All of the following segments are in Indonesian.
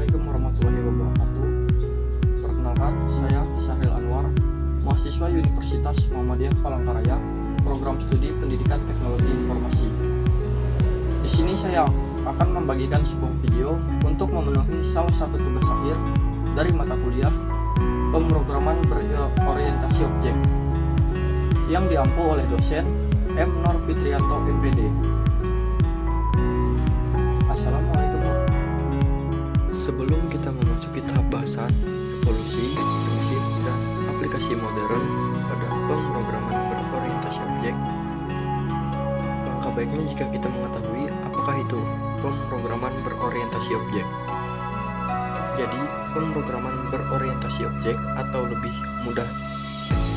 Assalamualaikum warahmatullahi wabarakatuh. Perkenalkan, saya Syahril Anwar, mahasiswa Universitas Muhammadiyah Palangkaraya, program studi Pendidikan Teknologi Informasi. Di sini saya akan membagikan sebuah video untuk memenuhi salah satu tugas akhir dari mata kuliah Pemrograman Berorientasi Objek yang diampu oleh dosen M. Nur Fitrianto MPD. Assalamualaikum. Sebelum kita memasuki tahap bahasan, evolusi, prinsip, dan aplikasi modern pada pemrograman berorientasi objek, langkah baiknya jika kita mengetahui apakah itu pemrograman berorientasi objek. Jadi, pemrograman berorientasi objek atau lebih mudah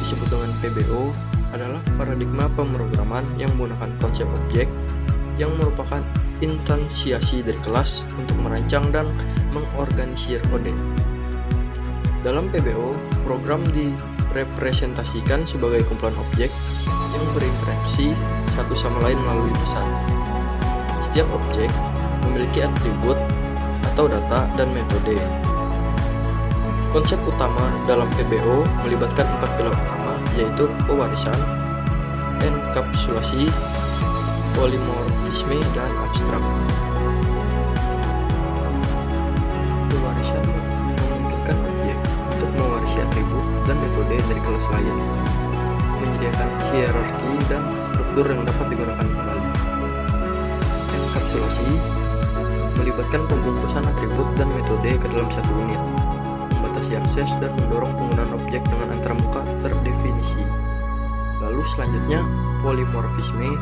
disebut dengan PBO adalah paradigma pemrograman yang menggunakan konsep objek yang merupakan instansiasi dari kelas untuk merancang dan mengorganisir kode. Dalam PBO, program direpresentasikan sebagai kumpulan objek yang berinteraksi satu sama lain melalui pesan. Setiap objek memiliki atribut atau data dan metode. Konsep utama dalam PBO melibatkan 4 pilar utama, yaitu pewarisan, enkapsulasi, polimorfisme, dan abstrak. Pewarisan memungkinkan objek untuk mewarisi atribut dan metode dari kelas lain, menyediakan hierarki dan struktur yang dapat digunakan kembali. Enkapsulasi melibatkan pembungkusan atribut dan metode ke dalam satu unit, membatasi akses dan mendorong penggunaan objek dengan antarmuka terdefinisi. Lalu selanjutnya, polimorfisme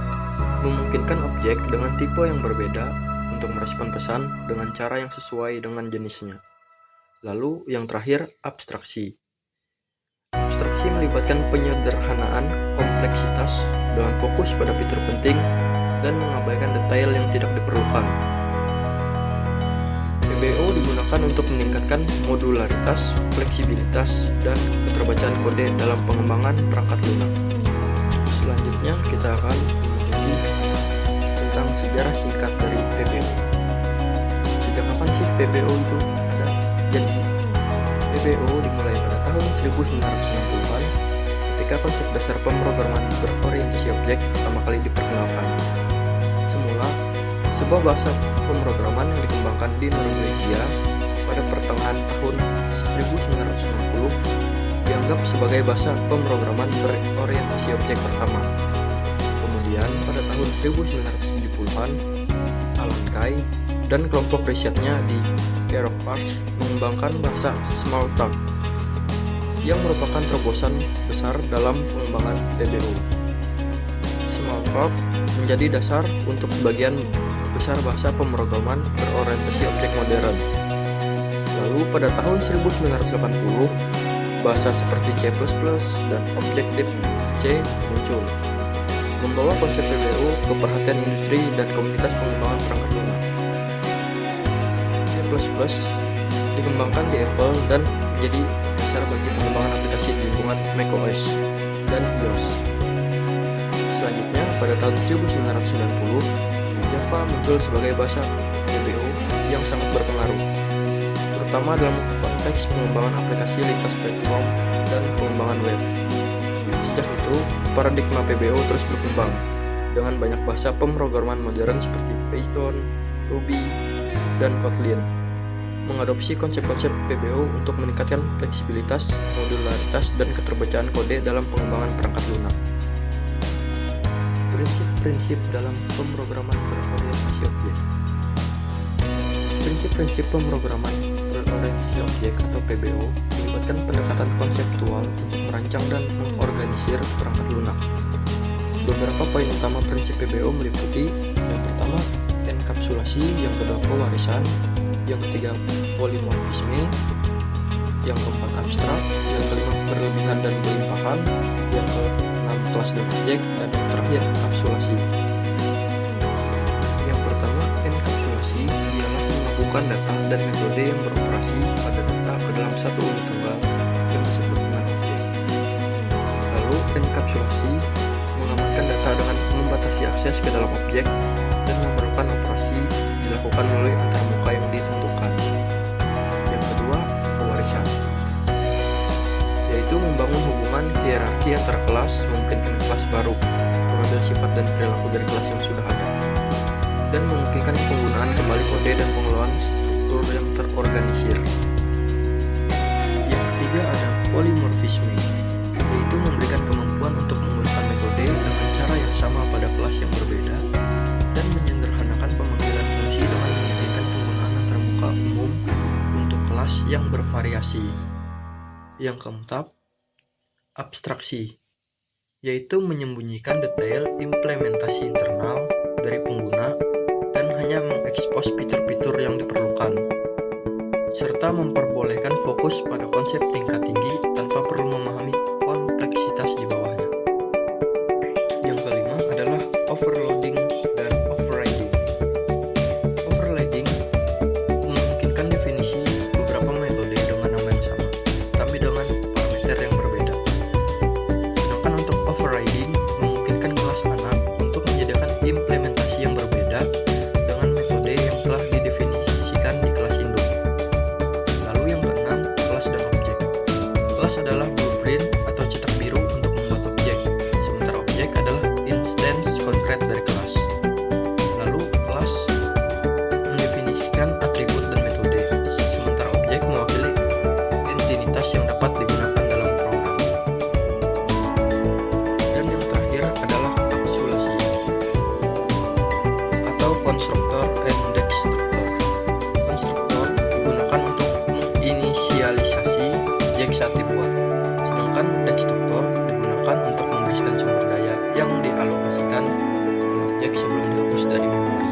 memungkinkan objek dengan tipe yang berbeda untuk merespon pesan dengan cara yang sesuai dengan jenisnya. Lalu yang terakhir, abstraksi. Abstraksi melibatkan penyederhanaan kompleksitas dengan fokus pada fitur penting dan mengabaikan detail yang tidak diperlukan. PBO digunakan untuk meningkatkan modularitas, fleksibilitas, dan keterbacaan kode dalam pengembangan perangkat lunak. Selanjutnya kita akan tentang sejarah singkat dari PBO. Sejak kapan sih PBO itu ada? Jadi, PBO dimulai pada tahun 1960-an ketika konsep dasar pemrograman berorientasi objek pertama kali diperkenalkan. Semula, sebuah bahasa pemrograman yang dikembangkan di Norwegia pada pertengahan tahun 1960 dianggap sebagai bahasa pemrograman berorientasi objek pertama. Kemudian pada tahun 1970-an, Alan Kay dan kelompok risetnya di Kerouac Park mengembangkan bahasa Smalltalk yang merupakan terobosan besar dalam pengembangan PBO. Smalltalk menjadi dasar untuk sebagian besar bahasa pemrograman berorientasi objek modern. Lalu pada tahun 1980, bahasa seperti C++ dan Objective-C muncul, membawa konsep PBO ke perhatian industri dan komunitas pengembangan perangkat lunak. C++ dikembangkan di Apple dan menjadi dasar bagi pengembangan aplikasi di lingkungan macOS dan iOS. Selanjutnya, pada tahun 1990, Java muncul sebagai bahasa PBO yang sangat berpengaruh, terutama dalam konteks pengembangan aplikasi lintas platform dan pengembangan web. Sejak itu, paradigma PBO terus berkembang dengan banyak bahasa pemrograman modern seperti Python, Ruby, dan Kotlin mengadopsi konsep-konsep PBO untuk meningkatkan fleksibilitas, modularitas, dan keterbacaan kode dalam pengembangan perangkat lunak. Prinsip-prinsip dalam pemrograman berorientasi objek. Prinsip-prinsip pemrograman berorientasi objek atau PBO melibatkan pendekatan konseptual untuk merancang dan mengorganisir perangkat lunak. Beberapa poin utama prinsip PBO meliputi: yang pertama, enkapsulasi; yang kedua, pewarisan; yang ketiga, polimorfisme; yang keempat, abstrak; yang kelima, berlebihan dan berlimpahan; yang keenam, kelas dan objek; dan yang terakhir, kapsulasi. Yang pertama, enkapsulasi ialah menggabungkan data dan metode yang beroperasi pada data ke dalam satu unit tunggal yang disebut dengan objek. Lalu, enkapsulasi mengamankan data dengan membatasi akses ke dalam objek dan memerlukan operasi dilakukan melalui antarmuka yang ditentukan. bisa, yaitu membangun hubungan hierarki antar kelas, memungkinkan kelas baru, mengambil sifat dan perilaku dari kelas yang sudah ada, dan memungkinkan penggunaan kembali kode dan pengelolaan struktur yang terorganisir. Yang ketiga ada polymorphisme, yaitu memberikan kemampuan untuk menggunakan metode dengan cara yang sama pada kelas yang berbeda dan menyederhanakan pemanggilan fungsi dengan menjadikan penggunaan antarmuka umum untuk kelas yang bervariasi. Yang keempat, abstraksi, yaitu menyembunyikan detail implementasi internal dari pengguna dan hanya mengekspos fitur-fitur yang diperlukan, serta memperbolehkan fokus pada konsep tingkat tinggi tanpa perlu memahami kompleksitas di bawahnya. Yang kelima adalah overloading dan overriding. Overloading memungkinkan definisi beberapa metode dengan nama yang sama, tapi dengan parameter yang berbeda. Sedangkan untuk overriding memungkinkan kelas anak untuk menyediakan implementasi yang berbeda dengan metode yang telah didefinisikan di kelas induk. Lalu yang keenam, kelas dan objek. Kelas adalah blueprint atau cetak biru untuk membuat objek, sementara objek adalah instance konkret dari kelas. Lalu kelas mendefinisikan atribut dan metode, sementara objek mewakili entitas yang dapat digunakan dalam program. Dan yang terakhir adalah kapsulasi atau konstruktor and destruktor. Konstruktor digunakan untuk menginisialisasi objek saat dibuat, sedangkan destruktor digunakan untuk membersihkan sumber daya yang dialokasikan objek sebelum dihapus dari memori.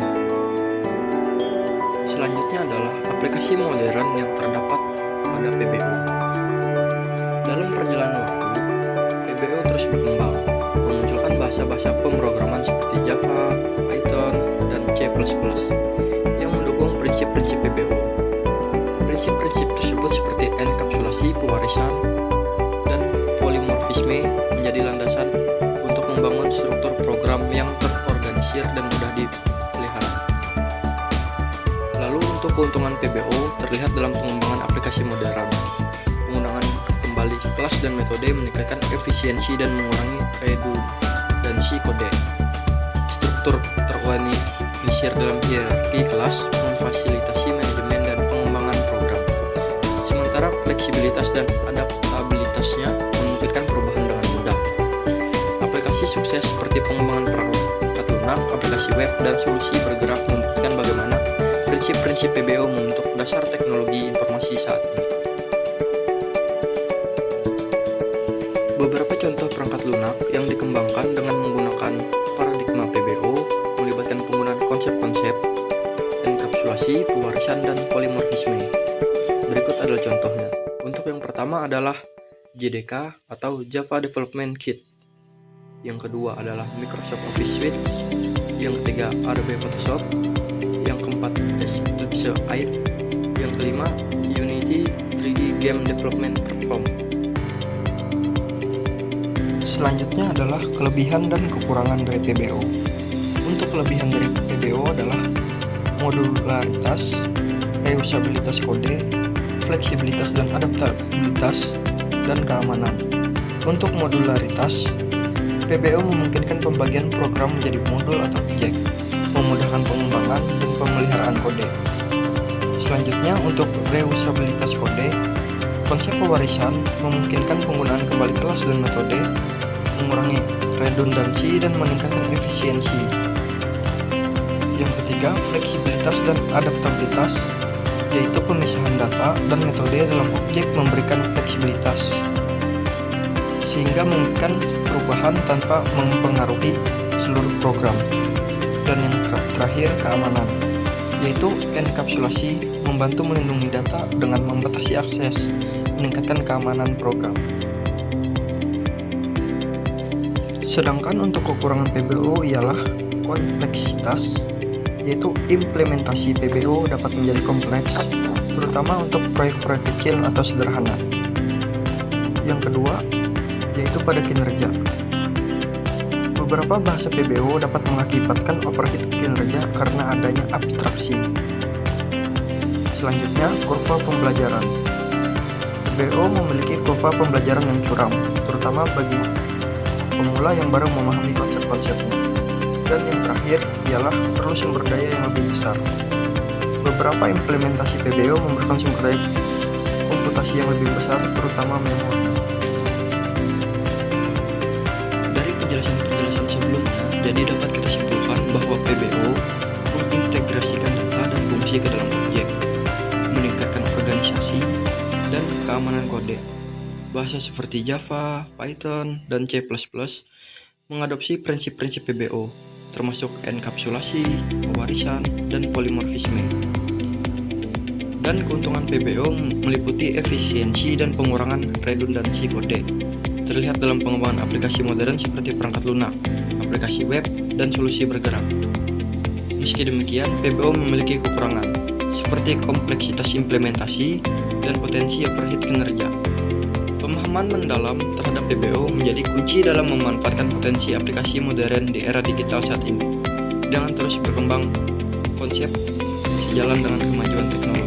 Selanjutnya adalah aplikasi modern yang terdapat pada PBO. Dalam perjalanan waktu, PBO terus berkembang, memunculkan bahasa-bahasa pemrograman seperti Java, Python, dan C++ yang mendukung prinsip-prinsip PBO. Prinsip-prinsip tersebut seperti enkapsulasi, pewarisan, dan polimorfisme menjadi landasan untuk membangun struktur program yang terorganisir dan mudah dipelihara. Lalu untuk keuntungan PBO terlihat dalam pengembangan aplikasi modern. Penggunaan kembali kelas dan metode meningkatkan efisiensi dan mengurangi redundansi kode. Struktur terorganisir dalam hierarki kelas memfasilitasi manajemen dan pengembangan program. Sementara fleksibilitas dan adaptabilitasnya memungkinkan perubahan dengan mudah. Aplikasi sukses seperti pengembangan perangkat lunak, aplikasi web, dan solusi bergerak membuktikan bagaimana prinsip-prinsip PBO membentuk dasar teknologi informasi saat ini. Beberapa contoh perangkat lunak yang dikembangkan dengan menggunakan paradigma PBO melibatkan penggunaan konsep-konsep enkapsulasi, pewarisan, dan polimorfisme. Berikut adalah contohnya. Untuk yang pertama adalah JDK atau Java Development Kit. Yang kedua adalah Microsoft Office Suite. Yang ketiga Adobe Photoshop. Yang keempat Eclipse AI. Yang kelima Unity 3D Game Development Platform. Selanjutnya adalah kelebihan dan kekurangan dari PBO. Untuk kelebihan dari PBO adalah modularitas, reusabilitas kode, fleksibilitas dan adaptabilitas, dan keamanan. Untuk modularitas, PBO memungkinkan pembagian program menjadi modul atau objek, memudahkan pengembangan dan pemeliharaan kode. Selanjutnya untuk reusabilitas kode, konsep pewarisan memungkinkan penggunaan kembali kelas dan metode, mengurangi redundansi dan meningkatkan efisiensi. Yang ketiga, fleksibilitas dan adaptabilitas, yaitu pemisahan data dan metode dalam objek memberikan fleksibilitas, sehingga memungkinkan perubahan tanpa mempengaruhi seluruh program. Dan yang terakhir, keamanan, yaitu enkapsulasi membantu melindungi data dengan membatasi akses, meningkatkan keamanan program. Sedangkan untuk kekurangan PBO ialah kompleksitas, yaitu implementasi PBO dapat menjadi kompleks, terutama untuk proyek-proyek kecil atau sederhana. Yang kedua, yaitu pada kinerja. Beberapa bahasa PBO dapat mengakibatkan overheat kinerja karena adanya abstraksi. Selanjutnya, kurva pembelajaran. PBO memiliki kurva pembelajaran yang curam, terutama bagi pemula yang baru memahami konsep-konsepnya. Dan yang terakhir ialah perlu sumber daya yang lebih besar. Beberapa implementasi PBO memerlukan sumber daya komputasi yang lebih besar, terutama memori. Dari penjelasan sebelumnya, jadi dapat kita simpulkan bahwa PBO mengintegrasikan data dan fungsi ke dalam objek, meningkatkan organisasi dan keamanan kode. Bahasa seperti Java, Python, dan C++ mengadopsi prinsip-prinsip PBO, termasuk enkapsulasi, pewarisan, dan polimorfisme. Dan keuntungan PBO meliputi efisiensi dan pengurangan redundansi kode. Terlihat dalam pengembangan aplikasi modern seperti perangkat lunak, aplikasi web, dan solusi bergerak. Meski demikian, PBO memiliki kekurangan, seperti kompleksitas implementasi dan potensi overheat kinerja. Pemahaman mendalam terhadap PBO menjadi kunci dalam memanfaatkan potensi aplikasi modern di era digital saat ini. Dengan terus berkembang, konsep sejalan dengan kemajuan teknologi.